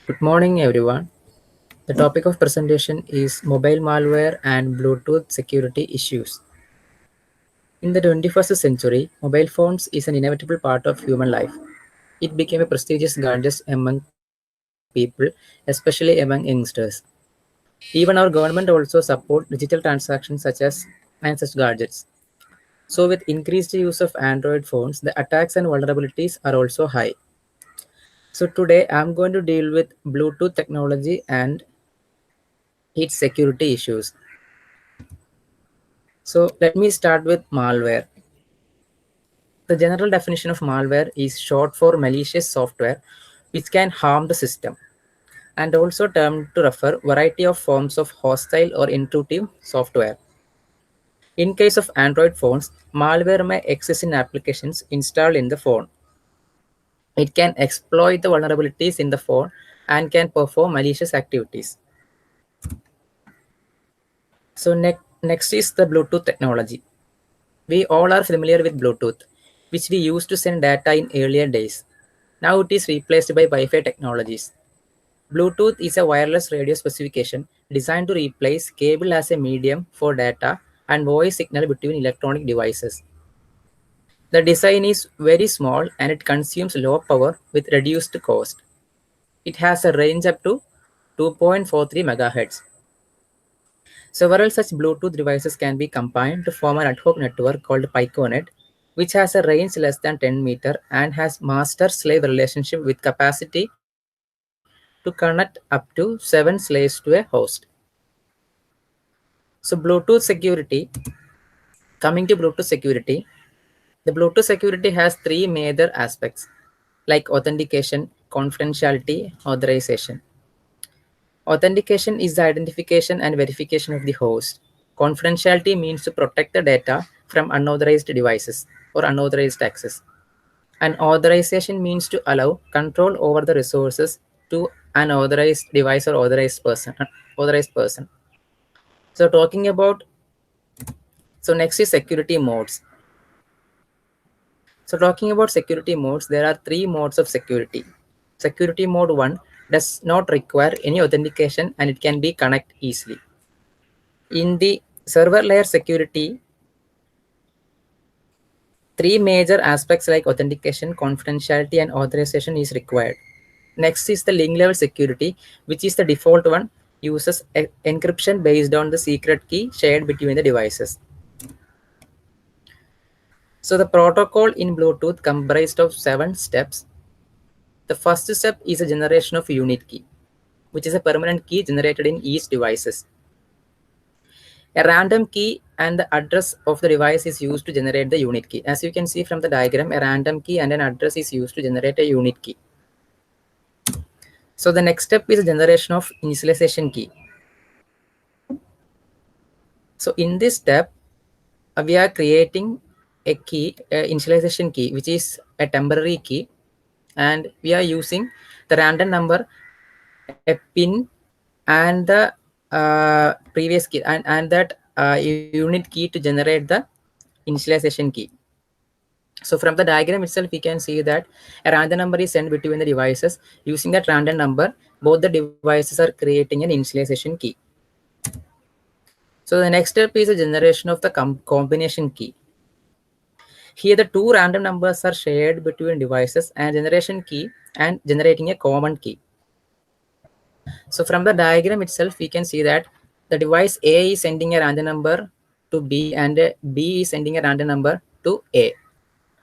Good morning, everyone. The topic of presentation is mobile malware and Bluetooth security issues. In the 21st century, mobile phones is an inevitable part of human life. It became a prestigious gadget among people, especially among youngsters. Even our government also support digital transactions such gadgets. So with increased use of Android phones, the attacks and vulnerabilities are also high. So today I'm going to deal with Bluetooth technology and its security issues. So let me start with malware. The general definition of malware is short for malicious software which can harm the system, and also termed to refer variety of forms of hostile or intrusive software. In case of Android phones, malware may exist in applications installed in the phone. It can exploit the vulnerabilities in the phone and can perform malicious activities. So next is the Bluetooth technology. We all are familiar with Bluetooth, which we used to send data in earlier days. Now it is replaced by Wi Fi technologies. Bluetooth is a wireless radio specification designed to replace cable as a medium for data and voice signal between electronic devices. The design is very small and it consumes low power with reduced cost. It has a range up to 2.43 MHz. Several such Bluetooth devices can be combined to form an ad hoc network called PicoNet, which has a range less than 10 meter and has master-slave relationship with capacity to connect up to 7 slaves to a host. So Bluetooth security, coming to Bluetooth security, the Bluetooth security has three major aspects like authentication, confidentiality, authorization. Authentication is the identification and verification of the host. Confidentiality means to protect the data from unauthorized devices or unauthorized access. And authorization means to allow control over the resources to an authorized device or authorized person. Authorized person. So talking about next is security modes. So talking about security modes, there are three modes of security. Security mode 1 does not require any authentication and it can be connect easily. In the server layer security, three major aspects like authentication, confidentiality, and authorization is required. Next is the link level security, which is the default one, uses encryption based on the secret key shared between the devices. So the protocol in Bluetooth comprised of 7 steps. The first step is a generation of unit key, which is a permanent key generated in each devices. A random key and the address of the device is used to generate the unit key. As you can see from the diagram, a random key and an address is used to generate a unit key. So the next step is generation of initialization key. So in this step, we are creating a key, initialization key, which is a temporary key, and we are using the random number, a pin, and the previous key, and that unit key to generate the initialization key. So from the diagram itself, we can see that a random number is sent between the devices. Using that random number, both the devices are creating an initialization key. So the next step is a generation of the combination key. Here the two random numbers are shared between devices and generation key and generating a common key. So from the diagram itself, we can see that the device A is sending a random number to B and B is sending a random number to A.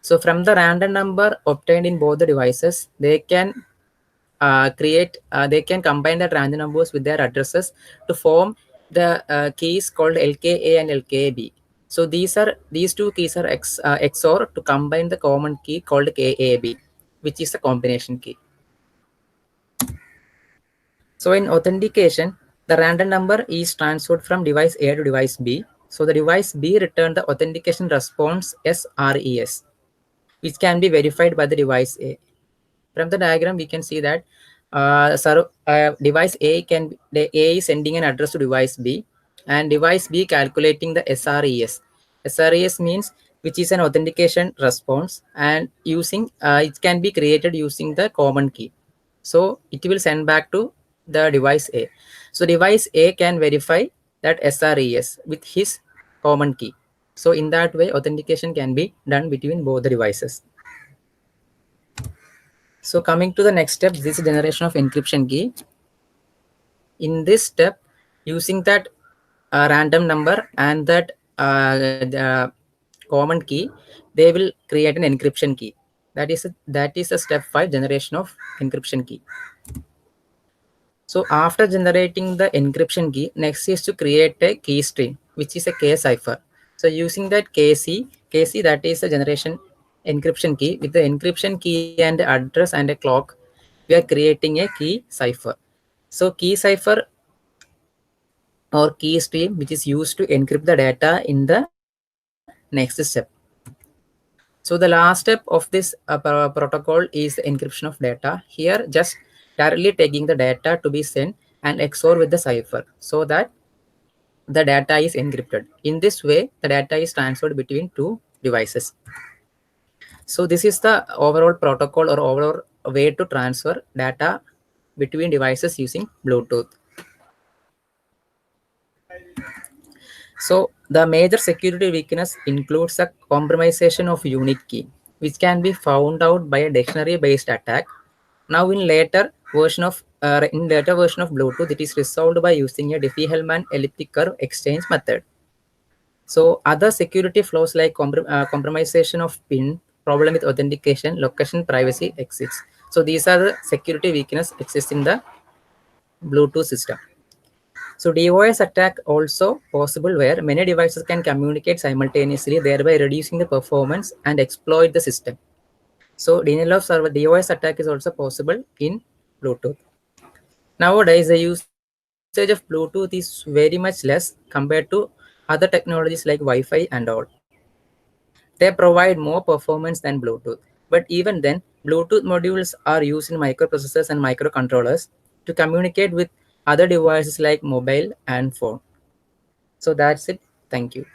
So from the random number obtained in both the devices, they can they can combine the random numbers with their addresses to form the keys called LKA and LKB. So these two keys are XOR to combine the common key called KAB, which is the combination key. So in authentication, the random number is transferred from device A to device B. So the device B return the authentication response SRES, which can be verified by the device A. From the diagram, we can see that device the A is sending an address to device B, and device B calculating the SRES. SRES means which is an authentication response, and using it can be created using the common key. So it will send back to the device A. So device A can verify that SRES with his common key. So in that way, authentication can be done between both the devices. So coming to the next step, this is generation of encryption key. In this step, using that random number and that the common key, they will create an encryption key. That is a step 5 generation of encryption key. So after generating the encryption key, next is to create a key string, which is a K cipher. So using that KC that is a generation encryption key. With the encryption key and address and a clock, we are creating a key cipher. So key cipher or key stream, which is used to encrypt the data in the next step. So the last step of this protocol is the encryption of data. Here, just directly taking the data to be sent and XOR with the cipher so that the data is encrypted. In this way, the data is transferred between two devices. So this is the overall protocol or overall way to transfer data between devices using Bluetooth. So the major security weakness includes a compromisation of unique key, which can be found out by a dictionary-based attack. Now, in later version of Bluetooth, it is resolved by using a Diffie-Hellman elliptic curve exchange method. So other security flaws like compromisation of PIN, problem with authentication, location privacy exists. So these are the security weakness exist in the Bluetooth system. So DOS attack also possible where many devices can communicate simultaneously, thereby reducing the performance and exploit the system. So denial of server DOS attack is also possible in Bluetooth. Nowadays, the usage of Bluetooth is very much less compared to other technologies like Wi-Fi and all. They provide more performance than Bluetooth. But even then, Bluetooth modules are used in microprocessors and microcontrollers to communicate with other devices like mobile and phone. So that's it. Thank you.